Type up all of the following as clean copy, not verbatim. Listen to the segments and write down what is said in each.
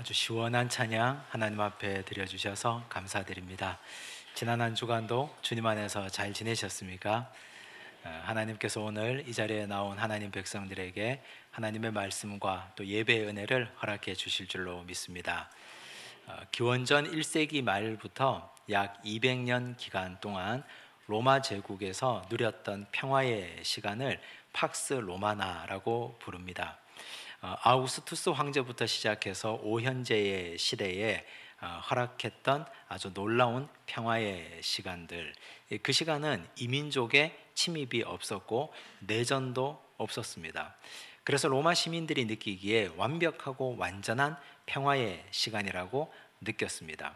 아주 시원한 찬양 하나님 앞에 드려주셔서 감사드립니다. 지난 한 주간도 주님 안에서 잘 지내셨습니까? 하나님께서 오늘 이 자리에 나온 하나님 백성들에게 하나님의 말씀과 또 예배의 은혜를 허락해 주실 줄로 믿습니다. 기원전 1세기 말부터 약 200년 기간 동안 로마 제국에서 누렸던 평화의 시간을 팍스 로마나라고 부릅니다. 아우구스투스 황제부터 시작해서 오현재의 시대에 허락했던 아주 놀라운 평화의 시간들, 그 시간은 이민족의 침입이 없었고 내전도 없었습니다. 그래서 로마 시민들이 느끼기에 완벽하고 완전한 평화의 시간이라고 느꼈습니다.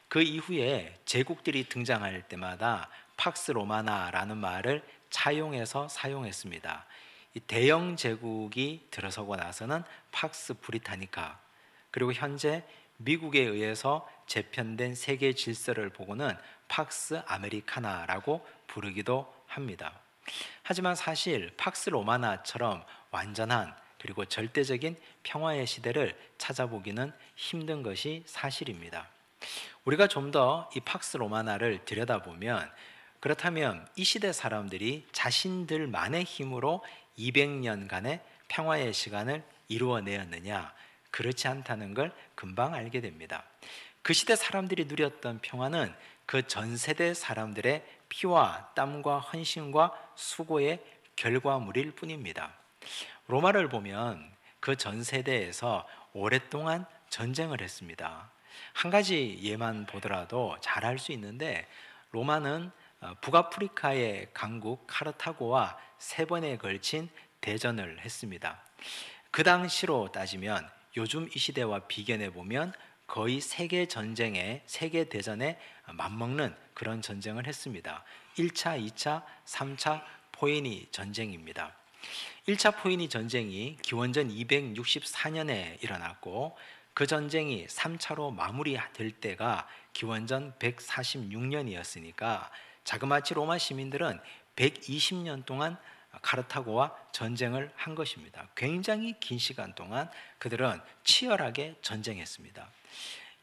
그 이후에 제국들이 등장할 때마다 팍스 로마나라는 말을 차용해서 사용했습니다. 이 대영 제국이 들어서고 나서는 팍스 브리타니카, 그리고 현재 미국에 의해서 재편된 세계 질서를 보고는 팍스 아메리카나라고 부르기도 합니다. 하지만 사실 팍스 로마나처럼 완전한 그리고 절대적인 평화의 시대를 찾아보기는 힘든 것이 사실입니다. 우리가 좀 더 이 팍스 로마나를 들여다보면, 그렇다면 이 시대 사람들이 자신들만의 힘으로 200년간의 평화의 시간을 이루어내었느냐? 그렇지 않다는 걸 금방 알게 됩니다. 그 시대 사람들이 누렸던 평화는 그 전 세대 사람들의 피와 땀과 헌신과 수고의 결과물일 뿐입니다. 로마를 보면 그 전 세대에서 오랫동안 전쟁을 했습니다. 한 가지 예만 보더라도 잘 알 수 있는데, 로마는 북아프리카의 강국 카르타고와 3번에 걸친 대전을 했습니다. 그 당시로 따지면 요즘 이 시대와 비견해 보면 거의 세계 대전에 맞먹는 그런 전쟁을 했습니다. 1차, 2차, 3차 포에니 전쟁입니다. 1차 포에니 전쟁이 기원전 264년에 일어났고, 그 전쟁이 3차로 마무리될 때가 기원전 146년이었으니까 자그마치 로마 시민들은 120년 동안 카르타고와 전쟁을 한 것입니다. 굉장히 긴 시간 동안 그들은 치열하게 전쟁했습니다.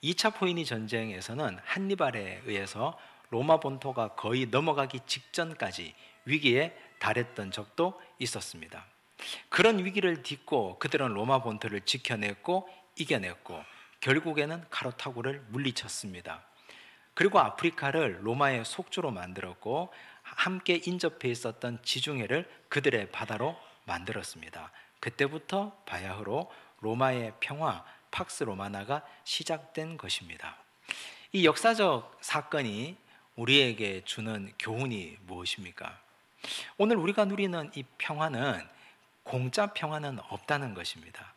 2차 포에니 전쟁에서는 한니발에 의해서 로마 본토가 거의 넘어가기 직전까지 위기에 달했던 적도 있었습니다. 그런 위기를 딛고 그들은 로마 본토를 지켜냈고 이겨냈고 결국에는 카르타고를 물리쳤습니다. 그리고 아프리카를 로마의 속주로 만들었고 함께 인접해 있었던 지중해를 그들의 바다로 만들었습니다. 그때부터 바야흐로 로마의 평화, 팍스 로마나가 시작된 것입니다. 이 역사적 사건이 우리에게 주는 교훈이 무엇입니까? 오늘 우리가 누리는 이 평화는 공짜 평화는 없다는 것입니다.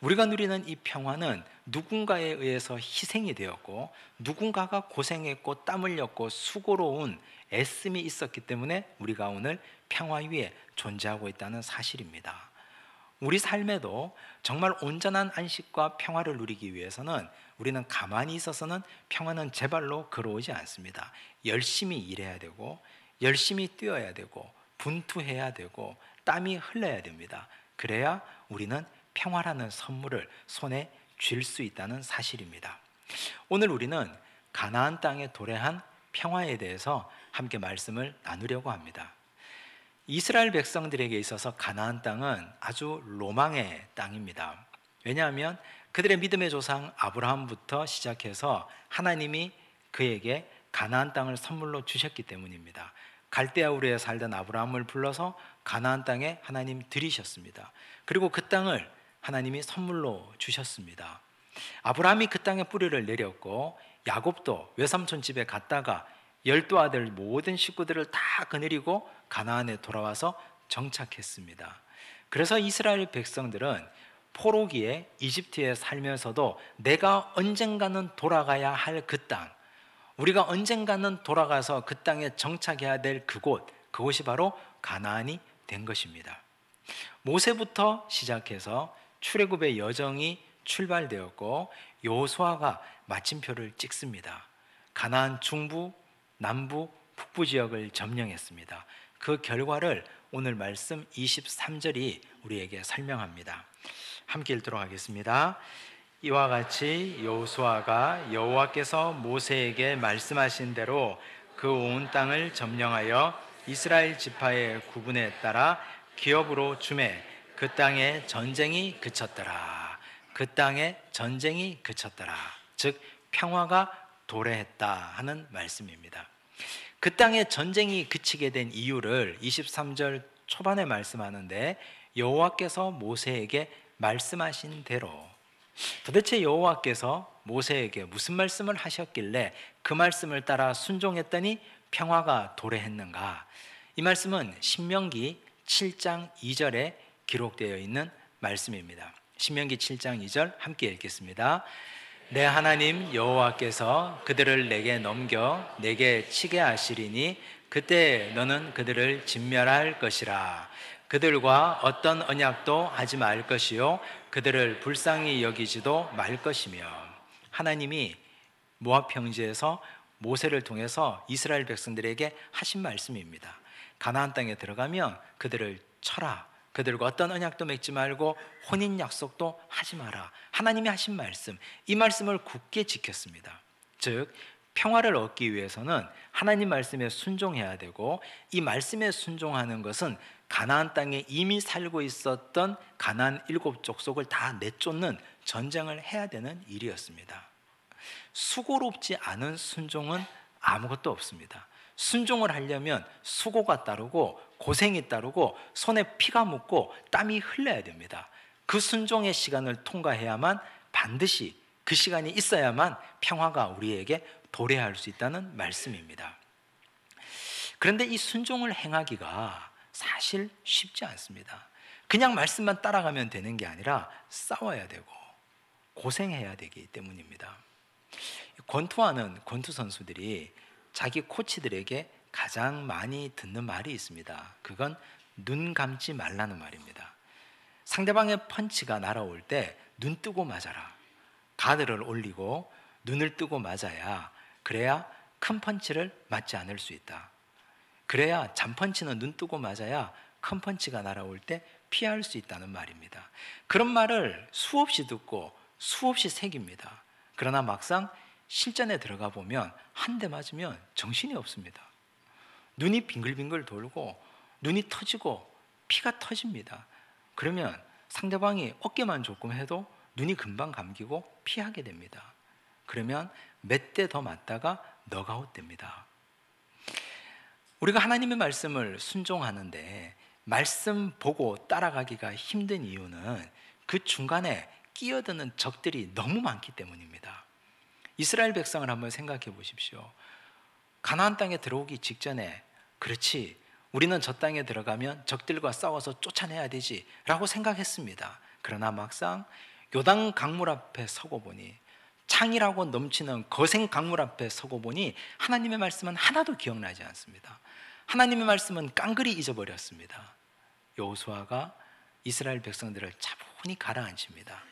우리가 누리는 이 평화는 누군가에 의해서 희생이 되었고, 누군가가 고생했고 땀 흘렸고 수고로운 애씀이 있었기 때문에 우리가 오늘 평화 위에 존재하고 있다는 사실입니다. 우리 삶에도 정말 온전한 안식과 평화를 누리기 위해서는 우리는 가만히 있어서는 평화는 제 발로 걸어오지 않습니다. 열심히 일해야 되고, 열심히 뛰어야 되고, 분투해야 되고, 땀이 흘러야 됩니다. 그래야 우리는 평화라는 선물을 손에 쥘 수 있다는 사실입니다. 오늘 우리는 가나안 땅에 도래한 평화에 대해서 함께 말씀을 나누려고 합니다. 이스라엘 백성들에게 있어서 가나안 땅은 아주 로망의 땅입니다. 왜냐하면 그들의 믿음의 조상 아브라함부터 시작해서 하나님이 그에게 가나안 땅을 선물로 주셨기 때문입니다. 갈대아 우르에 살던 아브라함을 불러서 가나안 땅에 하나님 들이셨습니다. 그리고 그 땅을 하나님이 선물로 주셨습니다. 아브라함이 그 땅에 뿌리를 내렸고, 야곱도 외삼촌 집에 갔다가 12아들 모든 식구들을 다 거느리고 가나안에 돌아와서 정착했습니다. 그래서 이스라엘 백성들은 포로기에 이집트에 살면서도 내가 언젠가는 돌아가야 할 그 땅, 우리가 언젠가는 돌아가서 그 땅에 정착해야 될 그곳이 바로 가나안이 된 것입니다. 모세부터 시작해서 출애굽의 여정이 출발되었고, 여호수아가 마침표를 찍습니다. 가나안 중부, 남부, 북부 지역을 점령했습니다. 그 결과를 오늘 말씀 23절이 우리에게 설명합니다. 함께 읽도록 하겠습니다. 이와 같이 여호수아가 여호와께서 모세에게 말씀하신 대로 그 온 땅을 점령하여 이스라엘 지파의 구분에 따라 기업으로 주매 그 땅에 전쟁이 그쳤더라. 그 땅에 전쟁이 그쳤더라. 즉 평화가 도래했다 하는 말씀입니다. 그 땅에 전쟁이 그치게 된 이유를 23절 초반에 말씀하는데 여호와께서 모세에게 말씀하신 대로, 도대체 여호와께서 모세에게 무슨 말씀을 하셨길래 그 말씀을 따라 순종했더니 평화가 도래했는가? 이 말씀은 신명기 7장 2절에 기록되어 있는 말씀입니다. 신명기 7장 2절 함께 읽겠습니다. 내 하나님 여호와께서 그들을 내게 넘겨 내게 치게 하시리니 그때 너는 그들을 진멸할 것이라. 그들과 어떤 언약도 하지 말 것이요 그들을 불쌍히 여기지도 말 것이며. 하나님이 모압 평지에서 모세를 통해서 이스라엘 백성들에게 하신 말씀입니다. 가나안 땅에 들어가면 그들을 쳐라. 그들과 어떤 언약도 맺지 말고 혼인 약속도 하지 마라. 하나님이 하신 말씀, 이 말씀을 굳게 지켰습니다. 즉 평화를 얻기 위해서는 하나님 말씀에 순종해야 되고, 이 말씀에 순종하는 것은 가나안 땅에 이미 살고 있었던 가나안 7족속을 다 내쫓는 전쟁을 해야 되는 일이었습니다. 수고롭지 않은 순종은 아무것도 없습니다. 순종을 하려면 수고가 따르고 고생이 따르고 손에 피가 묻고 땀이 흘러야 됩니다. 그 순종의 시간을 통과해야만, 반드시 그 시간이 있어야만 평화가 우리에게 도래할 수 있다는 말씀입니다. 그런데 이 순종을 행하기가 사실 쉽지 않습니다. 그냥 말씀만 따라가면 되는 게 아니라 싸워야 되고 고생해야 되기 때문입니다. 권투하는 권투 선수들이 자기 코치들에게 가장 많이 듣는 말이 있습니다. 그건 눈 감지 말라는 말입니다. 상대방의 펀치가 날아올 때 눈 뜨고 맞아라. 가드를 올리고 눈을 뜨고 맞아야, 그래야 큰 펀치를 맞지 않을 수 있다. 그래야 잔펀치는 눈 뜨고 맞아야 큰 펀치가 날아올 때 피할 수 있다는 말입니다. 그런 말을 수없이 듣고 수없이 새깁니다. 그러나 막상 실전에 들어가 보면 한 대 맞으면 정신이 없습니다. 눈이 빙글빙글 돌고 눈이 터지고 피가 터집니다. 그러면 상대방이 어깨만 조금 해도 눈이 금방 감기고 피하게 됩니다. 그러면 몇 대 더 맞다가 넉아웃 됩니다. 우리가 하나님의 말씀을 순종하는데 말씀 보고 따라가기가 힘든 이유는 그 중간에 끼어드는 적들이 너무 많기 때문입니다. 이스라엘 백성을 한번 생각해 보십시오. 가나안 땅에 들어오기 직전에, 그렇지, 우리는 저 땅에 들어가면 적들과 싸워서 쫓아내야 되지 라고 생각했습니다. 그러나 막상 요단 강물 앞에 서고 보니, 창이라고 넘치는 거센 강물 앞에 서고 보니 하나님의 말씀은 하나도 기억나지 않습니다. 하나님의 말씀은 깡그리 잊어버렸습니다. 여호수아가 이스라엘 백성들을 차분히 가라앉힙니다.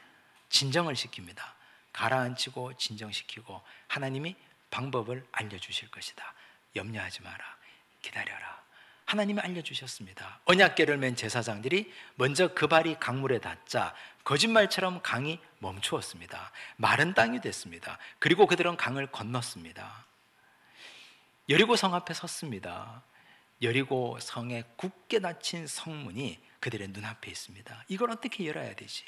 진정을 시킵니다. 가라앉히고 진정시키고 하나님이 방법을 알려주실 것이다. 염려하지 마라. 기다려라. 하나님이 알려주셨습니다. 언약궤를 맨 제사장들이 먼저 그 발이 강물에 닿자 거짓말처럼 강이 멈추었습니다. 마른 땅이 됐습니다. 그리고 그들은 강을 건넜습니다. 여리고 성 앞에 섰습니다. 여리고 성에 굳게 닫힌 성문이 그들의 눈앞에 있습니다. 이걸 어떻게 열어야 되지?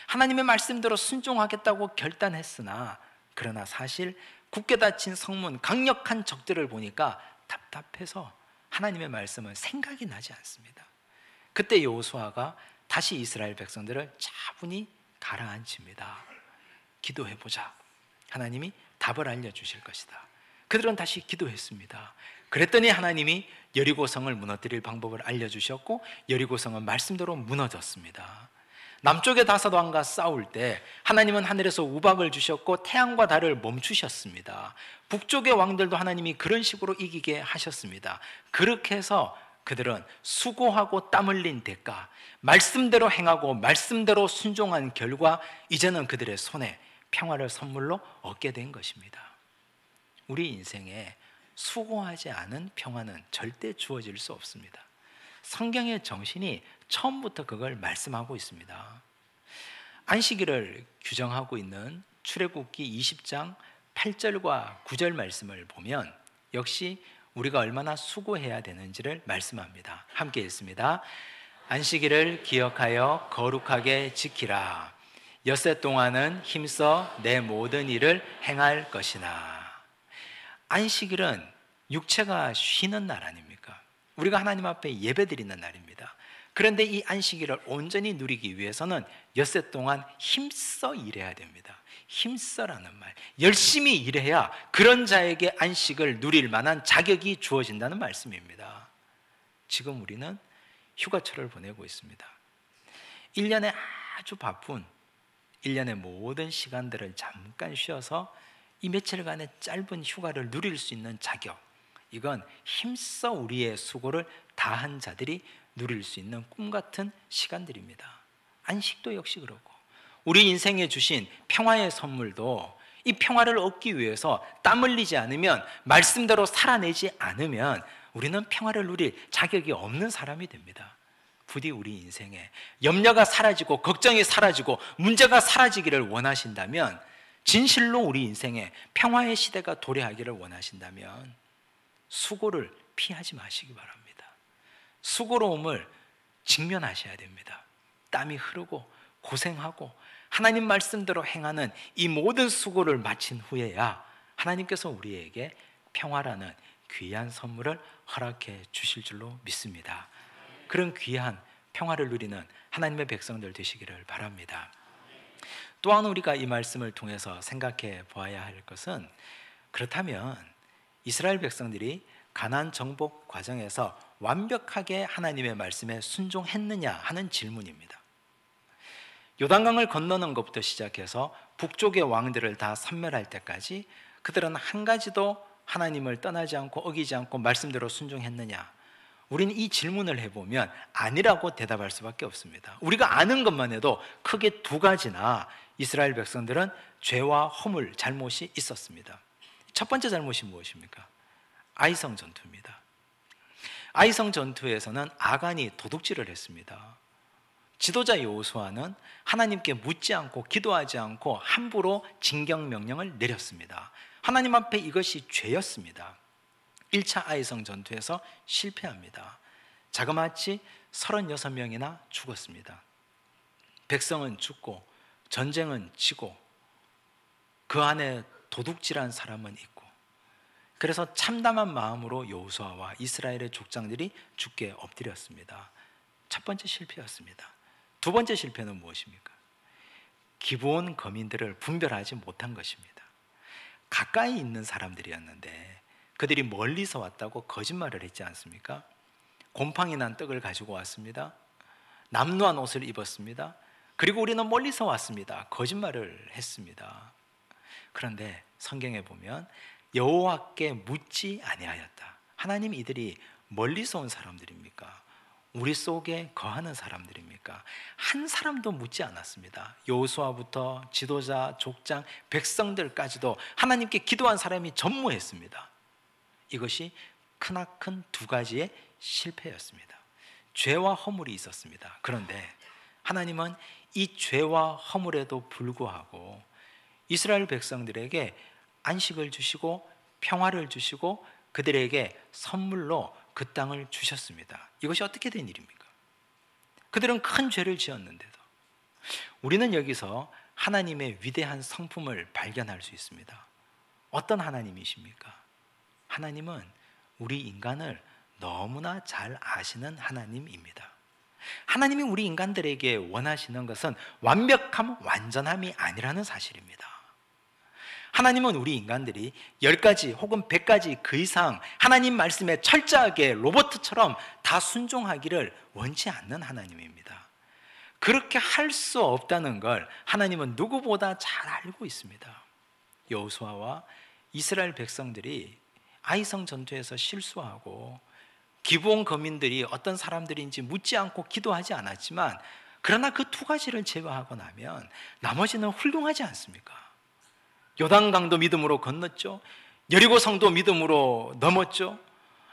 하나님의 말씀대로 순종하겠다고 결단했으나, 그러나 사실 굳게 닫힌 성문, 강력한 적들을 보니까 답답해서 하나님의 말씀은 생각이 나지 않습니다. 그때 여호수아가 다시 이스라엘 백성들을 차분히 가라앉힙니다. 기도해보자. 하나님이 답을 알려주실 것이다. 그들은 다시 기도했습니다. 그랬더니 하나님이 여리고성을 무너뜨릴 방법을 알려주셨고 여리고성은 말씀대로 무너졌습니다. 남쪽의 다사왕과 싸울 때 하나님은 하늘에서 우박을 주셨고 태양과 달을 멈추셨습니다. 북쪽의 왕들도 하나님이 그런 식으로 이기게 하셨습니다. 그렇게 해서 그들은 수고하고 땀 흘린 대가, 말씀대로 행하고 말씀대로 순종한 결과 이제는 그들의 손에 평화를 선물로 얻게 된 것입니다. 우리 인생에 수고하지 않은 평화는 절대 주어질 수 없습니다. 성경의 정신이 처음부터 그걸 말씀하고 있습니다. 안식일을 규정하고 있는 출애굽기 20장 8절과 9절 말씀을 보면 역시 우리가 얼마나 수고해야 되는지를 말씀합니다. 함께 읽습니다. 안식일을 기억하여 거룩하게 지키라. 엿새 동안은 힘써 내 모든 일을 행할 것이나. 안식일은 육체가 쉬는 날 아닙니까? 우리가 하나님 앞에 예배드리는 날입니다. 그런데 이 안식일을 온전히 누리기 위해서는 엿새 동안 힘써 일해야 됩니다. 힘써라는 말, 열심히 일해야 그런 자에게 안식을 누릴 만한 자격이 주어진다는 말씀입니다. 지금 우리는 휴가철을 보내고 있습니다. 1년에 아주 바쁜 1년의 모든 시간들을 잠깐 쉬어서 이 며칠간의 짧은 휴가를 누릴 수 있는 자격, 이건 힘써 우리의 수고를 다한 자들이 누릴 수 있는 꿈같은 시간들입니다. 안식도 역시 그렇고 우리 인생에 주신 평화의 선물도 이 평화를 얻기 위해서 땀 흘리지 않으면, 말씀대로 살아내지 않으면 우리는 평화를 누릴 자격이 없는 사람이 됩니다. 부디 우리 인생에 염려가 사라지고 걱정이 사라지고 문제가 사라지기를 원하신다면, 진실로 우리 인생에 평화의 시대가 도래하기를 원하신다면 수고를 피하지 마시기 바랍니다. 수고로움을 직면하셔야 됩니다. 땀이 흐르고 고생하고 하나님 말씀대로 행하는 이 모든 수고를 마친 후에야 하나님께서 우리에게 평화라는 귀한 선물을 허락해 주실 줄로 믿습니다. 그런 귀한 평화를 누리는 하나님의 백성들 되시기를 바랍니다. 또한 우리가 이 말씀을 통해서 생각해 보아야 할 것은, 그렇다면 이스라엘 백성들이 가나안 정복 과정에서 완벽하게 하나님의 말씀에 순종했느냐 하는 질문입니다. 요단강을 건너는 것부터 시작해서 북쪽의 왕들을 다 섬멸할 때까지 그들은 한 가지도 하나님을 떠나지 않고 어기지 않고 말씀대로 순종했느냐? 우리는 이 질문을 해보면 아니라고 대답할 수밖에 없습니다. 우리가 아는 것만 해도 크게 두 가지나 이스라엘 백성들은 죄와 허물, 잘못이 있었습니다. 첫 번째 잘못이 무엇입니까? 아이성 전투입니다. 아이성 전투에서는 아간이 도둑질을 했습니다. 지도자 여호수아는 하나님께 묻지 않고 기도하지 않고 함부로 징경 명령을 내렸습니다. 하나님 앞에 이것이 죄였습니다. 1차 아이성 전투에서 실패합니다. 자그마치 36명이나 죽었습니다. 백성은 죽고 전쟁은 지고 그 안에 도둑질한 사람은 있고, 그래서 참담한 마음으로 여호수아와 이스라엘의 족장들이 죽게 엎드렸습니다. 첫 번째 실패였습니다. 두 번째 실패는 무엇입니까? 기브온 거민들을 분별하지 못한 것입니다. 가까이 있는 사람들이었는데 그들이 멀리서 왔다고 거짓말을 했지 않습니까? 곰팡이 난 떡을 가지고 왔습니다. 남루한 옷을 입었습니다. 그리고 우리는 멀리서 왔습니다. 거짓말을 했습니다. 그런데 성경에 보면 여호와께 묻지 아니하였다. 하나님, 이들이 멀리서 온 사람들입니까? 우리 속에 거하는 사람들입니까? 한 사람도 묻지 않았습니다. 여호수아부터 지도자, 족장, 백성들까지도 하나님께 기도한 사람이 전무했습니다. 이것이 크나큰 두 가지의 실패였습니다. 죄와 허물이 있었습니다. 그런데 하나님은 이 죄와 허물에도 불구하고 이스라엘 백성들에게 안식을 주시고 평화를 주시고 그들에게 선물로 그 땅을 주셨습니다. 이것이 어떻게 된 일입니까? 그들은 큰 죄를 지었는데도. 우리는 여기서 하나님의 위대한 성품을 발견할 수 있습니다. 어떤 하나님이십니까? 하나님은 우리 인간을 너무나 잘 아시는 하나님입니다. 하나님이 우리 인간들에게 원하시는 것은 완벽함, 완전함이 아니라는 사실입니다. 하나님은 우리 인간들이 10가지 혹은 100가지 그 이상 하나님 말씀에 철저하게 로봇처럼 다 순종하기를 원치 않는 하나님입니다. 그렇게 할 수 없다는 걸 하나님은 누구보다 잘 알고 있습니다. 여호수아와 이스라엘 백성들이 아이성 전투에서 실수하고 기브온 거민들이 어떤 사람들인지 묻지 않고 기도하지 않았지만, 그러나 그 두 가지를 제외하고 나면 나머지는 훌륭하지 않습니까? 요단강도 믿음으로 건넜죠. 여리고성도 믿음으로 넘었죠.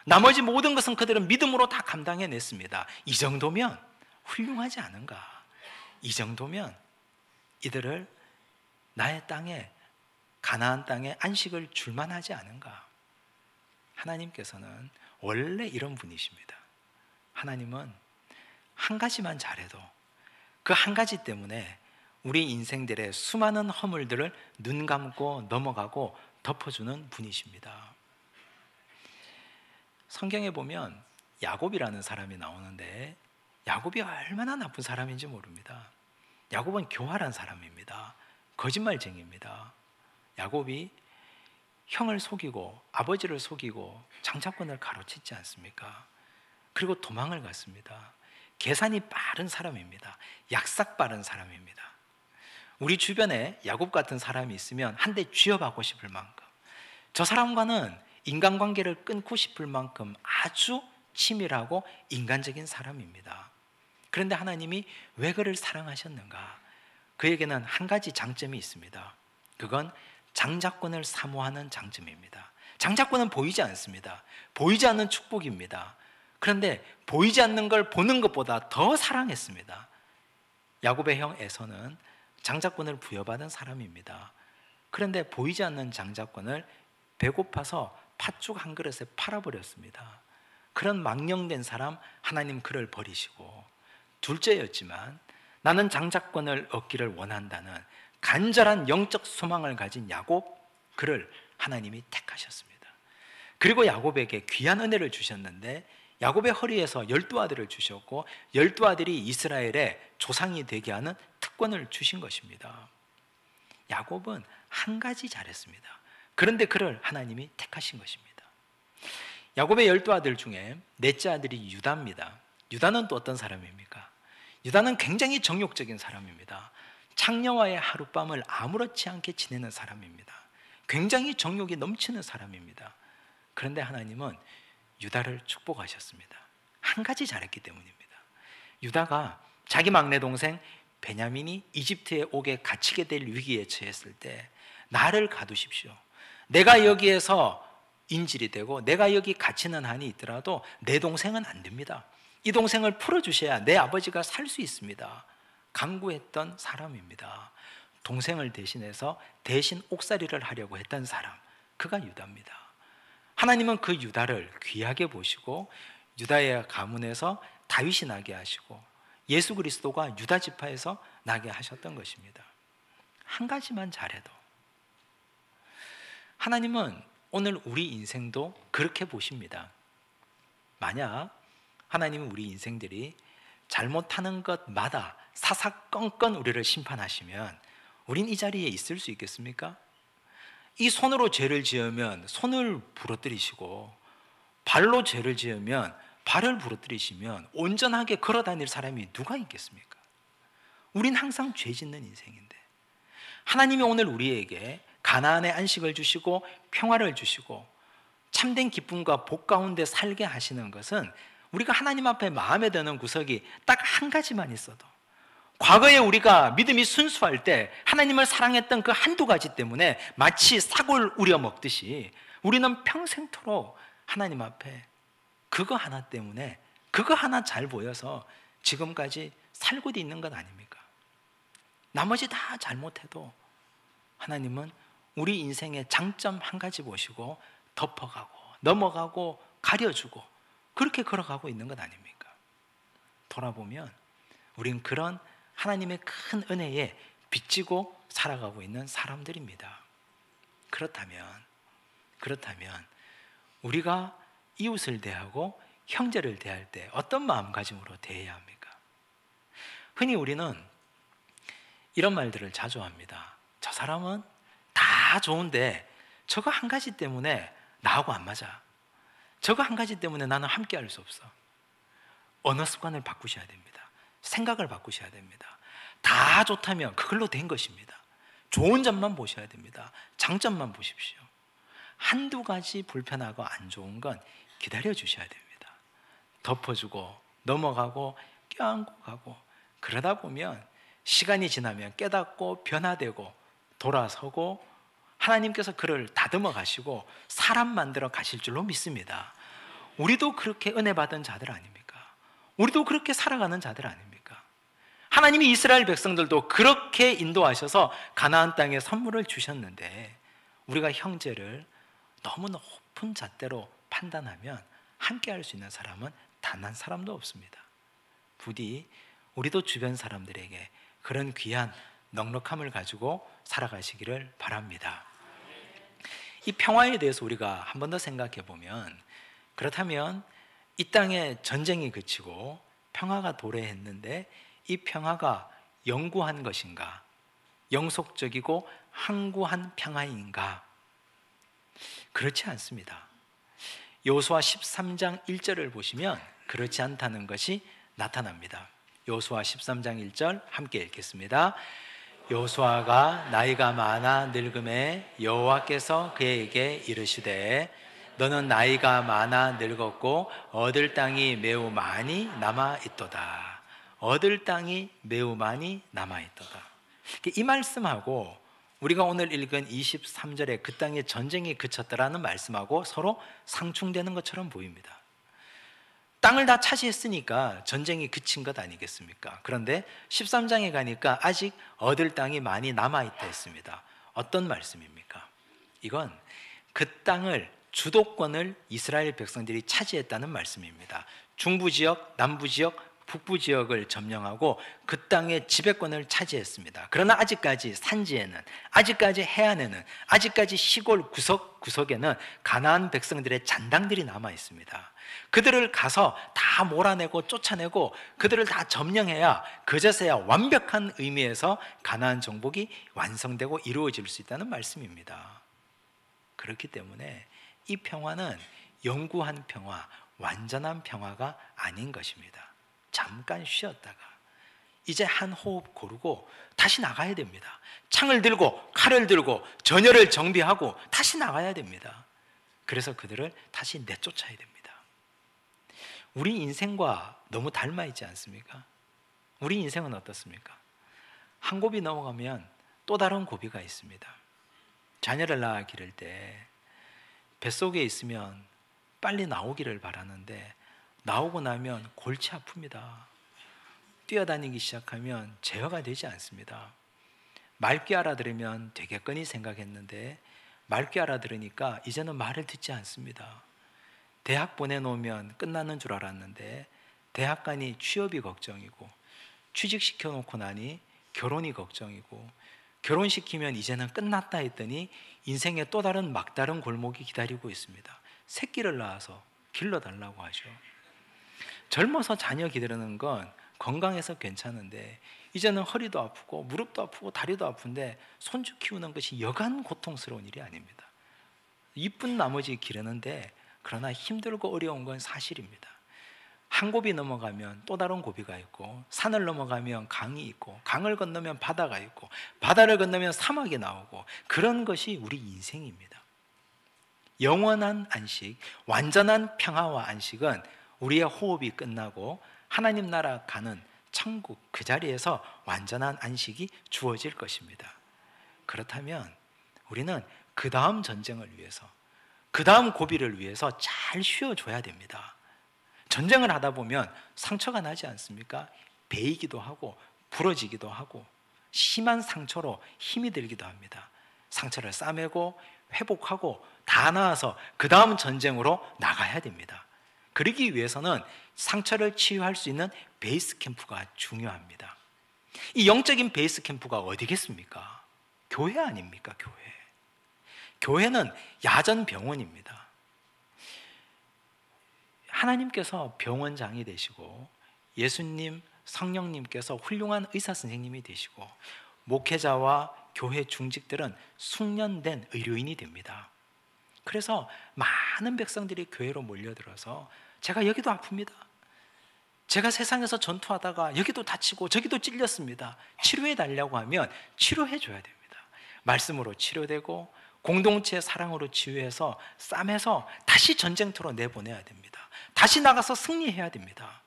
나머지 모든 것은 그들은 믿음으로 다 감당해냈습니다. 이 정도면 훌륭하지 않은가? 이 정도면 이들을 나의 땅에, 가나안 땅에 안식을 줄만하지 않은가? 하나님께서는 원래 이런 분이십니다. 하나님은 한 가지만 잘해도 그 한 가지 때문에 우리 인생들의 수많은 허물들을 눈 감고 넘어가고 덮어주는 분이십니다. 성경에 보면 야곱이라는 사람이 나오는데 야곱이 얼마나 나쁜 사람인지 모릅니다. 야곱은 교활한 사람입니다. 거짓말쟁이입니다. 야곱이 형을 속이고 아버지를 속이고 장자권을 가로챘지 않습니까? 그리고 도망을 갔습니다. 계산이 빠른 사람입니다. 약삭 빠른 사람입니다. 우리 주변에 야곱 같은 사람이 있으면 한 대 쥐어박고 싶을 만큼, 저 사람과는 인간관계를 끊고 싶을 만큼 아주 치밀하고 인간적인 사람입니다. 그런데 하나님이 왜 그를 사랑하셨는가? 그에게는 한 가지 장점이 있습니다. 그건 장자권을 사모하는 장점입니다. 장자권은 보이지 않습니다. 보이지 않는 축복입니다. 그런데 보이지 않는 걸 보는 것보다 더 사랑했습니다. 야곱의 형 에서는 장자권을 부여받은 사람입니다. 그런데 보이지 않는 장자권을 배고파서 팥죽 한 그릇에 팔아버렸습니다. 그런 망령된 사람 하나님 그를 버리시고, 둘째였지만 나는 장자권을 얻기를 원한다는 간절한 영적 소망을 가진 야곱, 그를 하나님이 택하셨습니다. 그리고 야곱에게 귀한 은혜를 주셨는데 야곱의 허리에서 12아들을 주셨고 12아들이 이스라엘의 조상이 되게 하는 특권을 주신 것입니다. 야곱은 한 가지 잘했습니다. 그런데 그를 하나님이 택하신 것입니다. 야곱의 12아들 중에 넷째 아들이 유다입니다. 유다는 또 어떤 사람입니까? 유다는 굉장히 정욕적인 사람입니다. 창녀와의 하룻밤을 아무렇지 않게 지내는 사람입니다. 굉장히 정욕이 넘치는 사람입니다. 그런데 하나님은 유다를 축복하셨습니다. 한 가지 잘했기 때문입니다. 유다가 자기 막내 동생 베냐민이 이집트에 오게 갇히게 될 위기에 처했을 때 나를 가두십시오. 내가 여기에서 인질이 되고 내가 여기 갇히는 한이 있더라도 내 동생은 안 됩니다. 이 동생을 풀어주셔야 내 아버지가 살 수 있습니다. 강구했던 사람입니다. 동생을 대신해서 대신 옥살이를 하려고 했던 사람, 그가 유다입니다. 하나님은 그 유다를 귀하게 보시고 유다의 가문에서 다윗이 나게 하시고 예수 그리스도가 유다 지파에서 나게 하셨던 것입니다. 한 가지만 잘해도. 하나님은 오늘 우리 인생도 그렇게 보십니다. 만약 하나님은 우리 인생들이 잘못하는 것마다 사사건건 우리를 심판하시면 우린 이 자리에 있을 수 있겠습니까? 이 손으로 죄를 지으면 손을 부러뜨리시고 발로 죄를 지으면 발을 부러뜨리시면 온전하게 걸어다닐 사람이 누가 있겠습니까? 우린 항상 죄 짓는 인생인데 하나님이 오늘 우리에게 가나안의 안식을 주시고 평화를 주시고 참된 기쁨과 복 가운데 살게 하시는 것은 우리가 하나님 앞에 마음에 드는 구석이 딱 한 가지만 있어도, 과거에 우리가 믿음이 순수할 때 하나님을 사랑했던 그 한두 가지 때문에 마치 삭을 우려 먹듯이 우리는 평생토록 하나님 앞에 그거 하나 때문에, 그거 하나 잘 보여서 지금까지 살고 있는 것 아닙니까? 나머지 다 잘못해도 하나님은 우리 인생의 장점 한 가지 보시고 덮어가고 넘어가고 가려주고 그렇게 걸어가고 있는 것 아닙니까? 돌아보면 우린 그런 하나님의 큰 은혜에 빚지고 살아가고 있는 사람들입니다. 그렇다면 우리가 이웃을 대하고 형제를 대할 때 어떤 마음가짐으로 대해야 합니까? 흔히 우리는 이런 말들을 자주 합니다. 저 사람은 다 좋은데 저거 한 가지 때문에 나하고 안 맞아. 저거 한 가지 때문에 나는 함께 할 수 없어. 언어 습관을 바꾸셔야 됩니다. 생각을 바꾸셔야 됩니다. 다 좋다면 그걸로 된 것입니다. 좋은 점만 보셔야 됩니다. 장점만 보십시오. 한두 가지 불편하고 안 좋은 건 기다려 주셔야 됩니다. 덮어주고 넘어가고 껴안고 가고, 그러다 보면 시간이 지나면 깨닫고 변화되고 돌아서고 하나님께서 그를 다듬어 가시고 사람 만들어 가실 줄로 믿습니다. 우리도 그렇게 은혜 받은 자들 아닙니까? 우리도 그렇게 살아가는 자들 아닙니까? 하나님이 이스라엘 백성들도 그렇게 인도하셔서 가나안 땅에 선물을 주셨는데 우리가 형제를 너무 높은 잣대로 판단하면 함께 할 수 있는 사람은 단 한 사람도 없습니다. 부디 우리도 주변 사람들에게 그런 귀한 넉넉함을 가지고 살아가시기를 바랍니다. 이 평화에 대해서 우리가 한 번 더 생각해 보면, 그렇다면 이 땅에 전쟁이 그치고 평화가 도래했는데 이 평화가 영구한 것인가? 영속적이고 항구한 평화인가? 그렇지 않습니다. 여호수아 13장 1절을 보시면 그렇지 않다는 것이 나타납니다. 여호수아 13장 1절 함께 읽겠습니다. 여호수아가 나이가 많아 늙음에 여호와께서 그에게 이르시되 너는 나이가 많아 늙었고 얻을 땅이 매우 많이 남아 있도다. 얻을 땅이 매우 많이 남아 있도다. 이 말씀하고 우리가 오늘 읽은 23절에 그 땅에 전쟁이 그쳤다라는 말씀하고 서로 상충되는 것처럼 보입니다. 땅을 다 차지했으니까 전쟁이 그친 것 아니겠습니까? 그런데 13장에 가니까 아직 얻을 땅이 많이 남아있다 했습니다. 어떤 말씀입니까? 이건 그 땅을, 주도권을 이스라엘 백성들이 차지했다는 말씀입니다. 중부 지역, 남부 지역, 북부 지역을 점령하고 그 땅의 지배권을 차지했습니다. 그러나 아직까지 산지에는, 아직까지 해안에는, 아직까지 시골 구석구석에는 가나안 백성들의 잔당들이 남아 있습니다. 그들을 가서 다 몰아내고 쫓아내고 그들을 다 점령해야, 그제서야 완벽한 의미에서 가나안 정복이 완성되고 이루어질 수 있다는 말씀입니다. 그렇기 때문에 이 평화는 영구한 평화, 완전한 평화가 아닌 것입니다. 잠깐 쉬었다가 이제 한 호흡 고르고 다시 나가야 됩니다. 창을 들고 칼을 들고 전열을 정비하고 다시 나가야 됩니다. 그래서 그들을 다시 내쫓아야 됩니다. 우리 인생과 너무 닮아 있지 않습니까? 우리 인생은 어떻습니까? 한 고비 넘어가면 또 다른 고비가 있습니다. 자녀를 낳아 기를 때 뱃속에 있으면 빨리 나오기를 바라는데 나오고 나면 골치 아픕니다. 뛰어다니기 시작하면 제어가 되지 않습니다. 맑게 알아들으면 되겠거니 생각했는데 맑게 알아들으니까 이제는 말을 듣지 않습니다. 대학 보내놓으면 끝나는 줄 알았는데 대학 가니 취업이 걱정이고, 취직시켜 놓고 나니 결혼이 걱정이고, 결혼시키면 이제는 끝났다 했더니 인생의 또 다른 막다른 골목이 기다리고 있습니다. 새끼를 낳아서 길러달라고 하죠. 젊어서 자녀 기르는 건 건강해서 괜찮은데 이제는 허리도 아프고 무릎도 아프고 다리도 아픈데 손주 키우는 것이 여간 고통스러운 일이 아닙니다. 이쁜 나머지 기르는데 그러나 힘들고 어려운 건 사실입니다. 한 고비 넘어가면 또 다른 고비가 있고, 산을 넘어가면 강이 있고, 강을 건너면 바다가 있고, 바다를 건너면 사막이 나오고, 그런 것이 우리 인생입니다. 영원한 안식, 완전한 평화와 안식은 우리의 호흡이 끝나고 하나님 나라 가는 천국 그 자리에서 완전한 안식이 주어질 것입니다. 그렇다면 우리는 그 다음 전쟁을 위해서, 그 다음 고비를 위해서 잘 쉬어줘야 됩니다. 전쟁을 하다 보면 상처가 나지 않습니까? 베이기도 하고 부러지기도 하고 심한 상처로 힘이 들기도 합니다. 상처를 싸매고 회복하고 다 나아서 그 다음 전쟁으로 나가야 됩니다. 그러기 위해서는 상처를 치유할 수 있는 베이스 캠프가 중요합니다. 이 영적인 베이스 캠프가 어디겠습니까? 교회 아닙니까? 교회. 교회는 야전 병원입니다. 하나님께서 병원장이 되시고 예수님, 성령님께서 훌륭한 의사 선생님이 되시고 목회자와 교회 중직들은 숙련된 의료인이 됩니다. 그래서 많은 백성들이 교회로 몰려들어서 제가 여기도 아픕니다. 제가 세상에서 전투하다가 여기도 다치고 저기도 찔렸습니다. 치료해 달라고 하면 치료해 줘야 됩니다. 말씀으로 치료되고 공동체 사랑으로 치유해서 싸매서 다시 전쟁터로 내보내야 됩니다. 다시 나가서 승리해야 됩니다.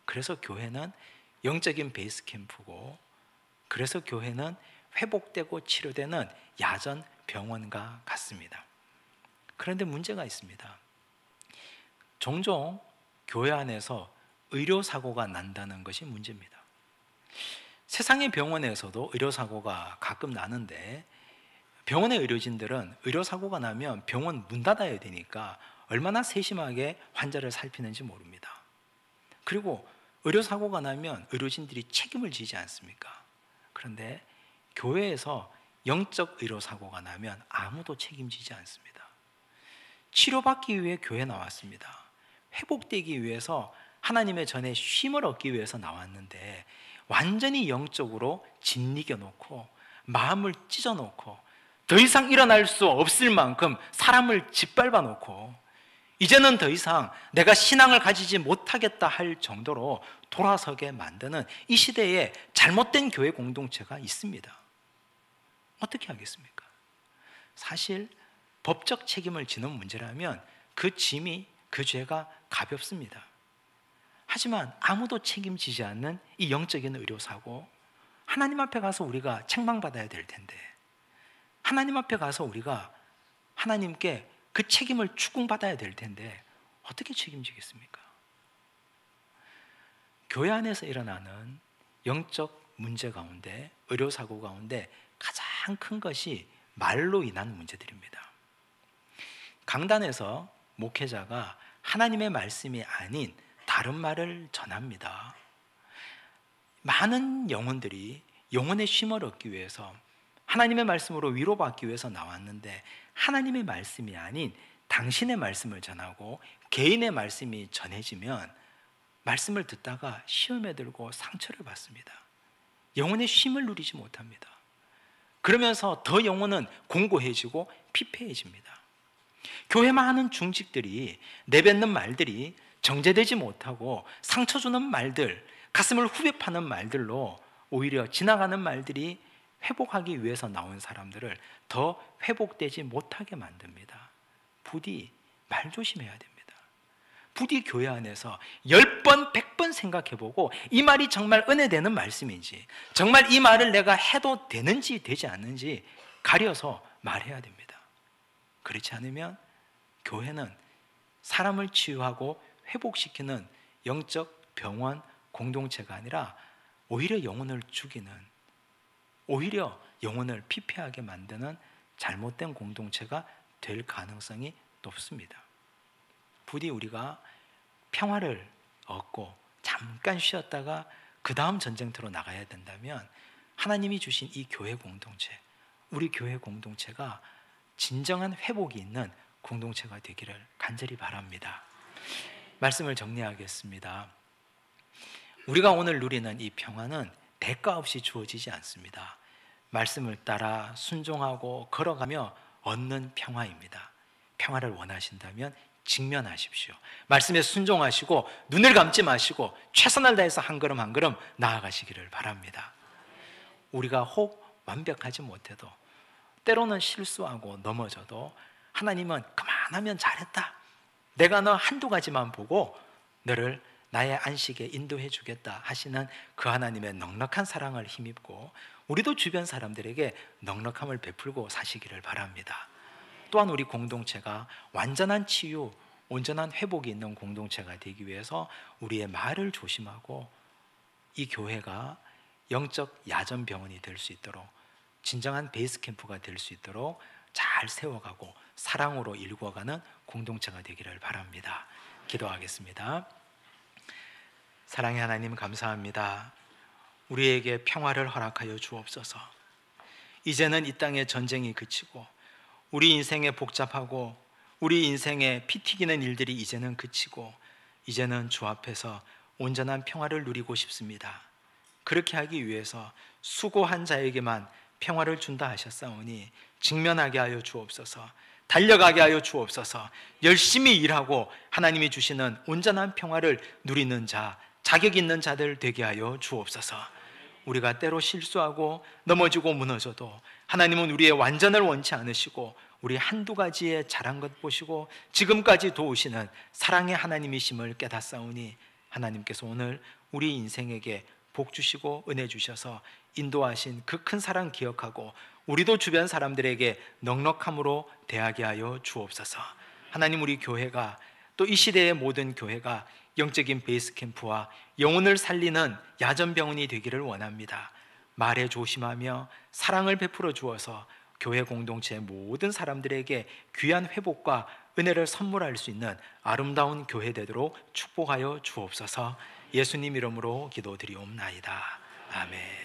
그래서 교회는 영적인 베이스 캠프고, 그래서 교회는 회복되고 치료되는 야전 병원과 같습니다. 그런데 문제가 있습니다. 종종 교회 안에서 의료사고가 난다는 것이 문제입니다. 세상의 병원에서도 의료사고가 가끔 나는데 병원의 의료진들은 의료사고가 나면 병원 문 닫아야 되니까 얼마나 세심하게 환자를 살피는지 모릅니다. 그리고 의료사고가 나면 의료진들이 책임을 지지 않습니까? 그런데 교회에서 영적 의료사고가 나면 아무도 책임지지 않습니다. 치료받기 위해 교회에 나왔습니다. 회복되기 위해서 하나님의 전에 쉼을 얻기 위해서 나왔는데 완전히 영적으로 짓이겨 놓고 마음을 찢어 놓고 더 이상 일어날 수 없을 만큼 사람을 짓밟아 놓고 이제는 더 이상 내가 신앙을 가지지 못하겠다 할 정도로 돌아서게 만드는 이 시대에 잘못된 교회 공동체가 있습니다. 어떻게 하겠습니까? 사실 법적 책임을 지는 문제라면 그 짐이, 그 죄가 가볍습니다. 하지만 아무도 책임지지 않는 이 영적인 의료사고, 하나님 앞에 가서 우리가 책망받아야 될 텐데, 하나님 앞에 가서 우리가 하나님께 그 책임을 추궁받아야 될 텐데 어떻게 책임지겠습니까? 교회 안에서 일어나는 영적 문제 가운데, 의료사고 가운데 가장 큰 것이 말로 인한 문제들입니다. 강단에서 목회자가 하나님의 말씀이 아닌 다른 말을 전합니다. 많은 영혼들이 영혼의 쉼을 얻기 위해서 하나님의 말씀으로 위로받기 위해서 나왔는데 하나님의 말씀이 아닌 당신의 말씀을 전하고 개인의 말씀이 전해지면 말씀을 듣다가 시험에 들고 상처를 받습니다. 영혼의 쉼을 누리지 못합니다. 그러면서 더 영혼은 공고해지고 피폐해집니다. 교회 많은 중직들이 내뱉는 말들이 정제되지 못하고 상처 주는 말들, 가슴을 후벼 파는 말들로 오히려 지나가는 말들이 회복하기 위해서 나온 사람들을 더 회복되지 못하게 만듭니다. 부디 말 조심해야 됩니다. 부디 교회 안에서 10번, 100번 생각해보고 이 말이 정말 은혜되는 말씀인지, 정말 이 말을 내가 해도 되는지 되지 않는지 가려서 말해야 됩니다. 그렇지 않으면 교회는 사람을 치유하고 회복시키는 영적 병원 공동체가 아니라 오히려 영혼을 죽이는, 오히려 영혼을 피폐하게 만드는 잘못된 공동체가 될 가능성이 높습니다. 부디 우리가 평화를 얻고 잠깐 쉬었다가 그 다음 전쟁터로 나가야 된다면 하나님이 주신 이 교회 공동체, 우리 교회 공동체가 진정한 회복이 있는 공동체가 되기를 간절히 바랍니다. 말씀을 정리하겠습니다. 우리가 오늘 누리는 이 평화는 대가 없이 주어지지 않습니다. 말씀을 따라 순종하고 걸어가며 얻는 평화입니다. 평화를 원하신다면 직면하십시오. 말씀에 순종하시고 눈을 감지 마시고 최선을 다해서 한 걸음 한 걸음 나아가시기를 바랍니다. 우리가 혹 완벽하지 못해도, 때로는 실수하고 넘어져도 하나님은 그만하면 잘했다, 내가 너 한두 가지만 보고 너를 나의 안식에 인도해 주겠다 하시는 그 하나님의 넉넉한 사랑을 힘입고 우리도 주변 사람들에게 넉넉함을 베풀고 사시기를 바랍니다. 또한 우리 공동체가 완전한 치유, 온전한 회복이 있는 공동체가 되기 위해서 우리의 말을 조심하고 이 교회가 영적 야전병원이 될 수 있도록, 진정한 베이스 캠프가 될 수 있도록 잘 세워가고 사랑으로 일궈가는 공동체가 되기를 바랍니다. 기도하겠습니다. 사랑의 하나님, 감사합니다. 우리에게 평화를 허락하여 주옵소서. 이제는 이 땅의 전쟁이 그치고 우리 인생에 복잡하고 우리 인생에 피 튀기는 일들이 이제는 그치고 이제는 주 앞에서 온전한 평화를 누리고 싶습니다. 그렇게 하기 위해서 수고한 자에게만 평화를 준다 하셨사오니 직면하게 하여 주옵소서. 달려가게 하여 주옵소서. 열심히 일하고 하나님이 주시는 온전한 평화를 누리는 자, 자격 있는 자들 되게 하여 주옵소서. 우리가 때로 실수하고 넘어지고 무너져도 하나님은 우리의 완전을 원치 않으시고 우리 한두 가지에 잘한 것 보시고 지금까지 도우시는 사랑의 하나님이심을 깨닫사오니 하나님께서 오늘 우리 인생에게 복 주시고 은혜 주셔서 인도하신 그 큰 사랑 기억하고 우리도 주변 사람들에게 넉넉함으로 대하게 하여 주옵소서. 하나님, 우리 교회가 또 이 시대의 모든 교회가 영적인 베이스 캠프와 영혼을 살리는 야전병원이 되기를 원합니다. 말에 조심하며 사랑을 베풀어 주어서 교회 공동체의 모든 사람들에게 귀한 회복과 은혜를 선물할 수 있는 아름다운 교회 되도록 축복하여 주옵소서. 예수님 이름으로 기도드리옵나이다. 아멘.